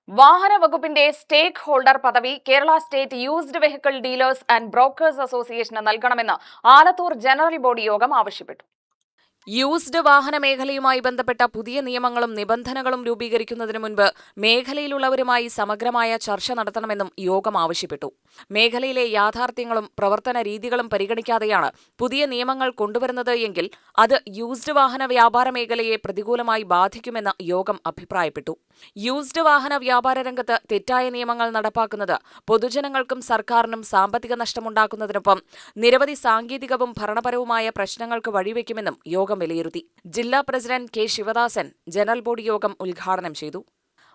വാഹന വകുപ്പിന്റെ stake holder പദവി Kerala state used vehicle dealers and brokers അസോസിയേഷന് നൽകണമെന്ന് ആലത്തൂർ ജനറൽ ബോഡി യോഗം ആവശ്യപ്പെട്ടു. യൂസ്ഡ് വാഹന മേഖലയുമായി ബന്ധപ്പെട്ട പുതിയ നിയമങ്ങളും നിബന്ധനകളും രൂപീകരിക്കുന്നതിന് മുൻപ് മേഖലയിലുള്ളവരുമായി സമഗ്രമായ ചർച്ച നടത്തണമെന്നും യോഗം ആവശ്യപ്പെട്ടു. മേഖലയിലെ യാഥാർത്ഥ്യങ്ങളും പ്രവർത്തന രീതികളും പരിഗണിക്കാതെയാണ് പുതിയ നിയമങ്ങൾ കൊണ്ടുവരുന്നത് എങ്കിൽ അത് യൂസ്ഡ് വാഹന വ്യാപാര മേഖലയെ പ്രതികൂലമായി ബാധിക്കുമെന്ന് യോഗം അഭിപ്രായപ്പെട്ടു. യൂസ്ഡ് വാഹന വ്യാപാര രംഗത്ത് തെറ്റായ നിയമങ്ങൾ നടപ്പാക്കുന്നത് പൊതുജനങ്ങൾക്കും സർക്കാരിനും സാമ്പത്തിക നഷ്ടമുണ്ടാക്കുന്നതിനൊപ്പം നിരവധി സാങ്കേതികവും ഭരണപരവുമായ പ്രശ്നങ്ങൾക്ക് വഴിവെക്കുമെന്നും യോഗം വിലയിരുത്തി. ജില്ലാ president K Sivadasan general body യോഗം ഉദ്ഘാടനം ചെയ്തു.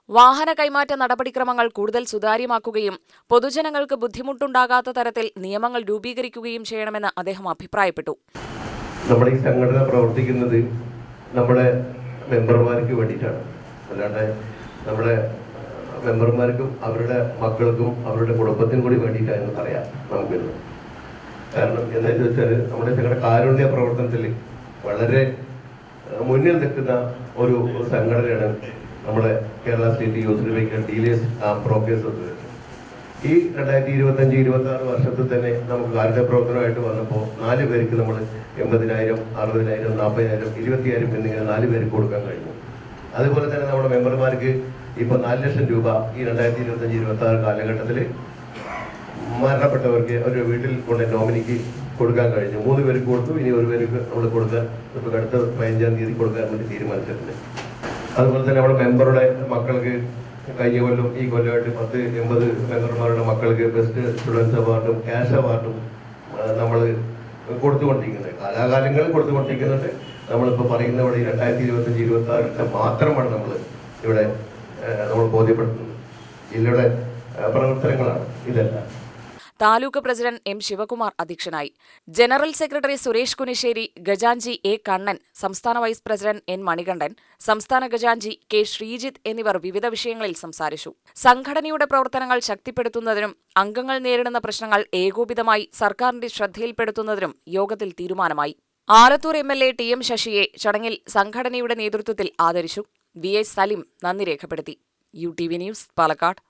വാഹന കൈമാറ്റ നടപടിക്രമങ്ങൾ കൂടുതൽ സുതാര്യമാക്കുകയും പൊതുജനങ്ങൾക്ക് ബുദ്ധിമുട്ടുണ്ടാകാത്ത തരത്തിൽ നിയമങ്ങൾ രൂപീകരിക്കുകയും ചെയ്യണമെന്ന് അദ്ദേഹം അഭിപ്രായപ്പെട്ടു. നമ്മുടെ ഈ സംഘടന പ്രവർത്തിക്കുന്നത് നമ്മുടെ മെമ്പർമാർക്ക് വേണ്ടിയിട്ടാണ്. അല്ലാണ്ട് നമ്മുടെ മെമ്പർമാർക്കും അവരുടെ മക്കൾക്കും അവരുടെ കുടുംബത്തിനും കൂടി വേണ്ടിയിട്ടാണെന്ന് പറയാം നമുക്കിന്ന്. കാരണം എന്താണെന്ന് വെച്ചാൽ നമ്മുടെ ഞങ്ങളുടെ കാരുണ്യ പ്രവർത്തനത്തിൽ വളരെ മുന്നിൽ നിൽക്കുന്ന ഒരു സംഘടനയാണ് നമ്മുടെ Kerala state used vehicle dealers and brokers association. ഈ 2025-26 വർഷത്തിൽ തന്നെ നമുക്ക് കാരുണ്യ പ്രവർത്തനമായിട്ട് വന്നപ്പോൾ 4 പേർക്ക് നമ്മൾ 80,000, 60,000, 40,000, 20,000 എന്നിങ്ങനെ 4 പേർക്ക് കൊടുക്കാൻ കഴിഞ്ഞു. അതുപോലെ തന്നെ നമ്മുടെ മെമ്പർമാർക്ക് ഇപ്പോൾ 4 ലക്ഷം രൂപ ഈ 2025-26 കാലഘട്ടത്തിൽ മരണപ്പെട്ടവർക്ക് ഒരു വീട്ടിൽ കൊണ്ട് നോമിനിക്ക് കൊടുക്കാൻ കഴിഞ്ഞു. 3 പേർക്ക് കൊടുത്തു. ഇനി 1 പേർക്ക് നമ്മൾ കൊടുക്കാൻ ഇപ്പോൾ അടുത്ത 15-ാം തീയതി കൊടുക്കാൻ വേണ്ടി തീരുമാനിച്ചിട്ടുണ്ട്. അതുപോലെ തന്നെ നമ്മുടെ മെമ്പറുടെ മക്കൾക്ക് കഴിഞ്ഞ കൊല്ലം ഈ കൊല്ലമായിട്ട് 80 മെമ്പർമാരുടെ മക്കൾക്ക് ബെസ്റ്റ് സ്റ്റുഡൻസ് അവാർഡും ക്യാഷ് അവാർഡും നമ്മൾ കൊടുത്തുകൊണ്ടിരിക്കുന്നത്. കാലാകാലങ്ങളിൽ കൊടുത്തുകൊണ്ടിരിക്കുന്നുണ്ട്. നമ്മളിപ്പോൾ പറയുന്ന ഇവിടെ 2025-26 മാത്രമാണ് ഇവിടെ നമ്മൾ ബോധ്യപ്പെടുത്തുന്നത്. ജില്ലയുടെ പ്രവർത്തനങ്ങളാണ് ഇതെല്ലാം. താലൂക്ക് പ്രസിഡന്റ് എം ശിവകുമാർ അധ്യക്ഷനായി. ജനറൽ സെക്രട്ടറി സുരേഷ് കുനിശ്ശേരി, ഖജാൻജി എ കണ്ണൻ, സംസ്ഥാന വൈസ് പ്രസിഡന്റ് എൻ മണികണ്ഠൻ, സംസ്ഥാന ഖജാൻജി കെ ശ്രീജിത്ത് എന്നിവർ വിവിധ വിഷയങ്ങളിൽ സംസാരിച്ചു. സംഘടനയുടെ പ്രവർത്തനങ്ങൾ ശക്തിപ്പെടുത്തുന്നതിനും അംഗങ്ങൾ നേരിടുന്ന പ്രശ്നങ്ങൾ ഏകോപിതമായി സർക്കാരിന്റെ ശ്രദ്ധയിൽപ്പെടുത്തുന്നതിനും യോഗത്തിൽ തീരുമാനമായി. ആലത്തൂർ എംഎൽഎ ടി എം ശശിയെ ചടങ്ങിൽ സംഘടനയുടെ നേതൃത്വത്തിൽ ആദരിച്ചു. വി എസ് സലിം നന്ദി രേഖപ്പെടുത്തി. UTV news, Palakkad.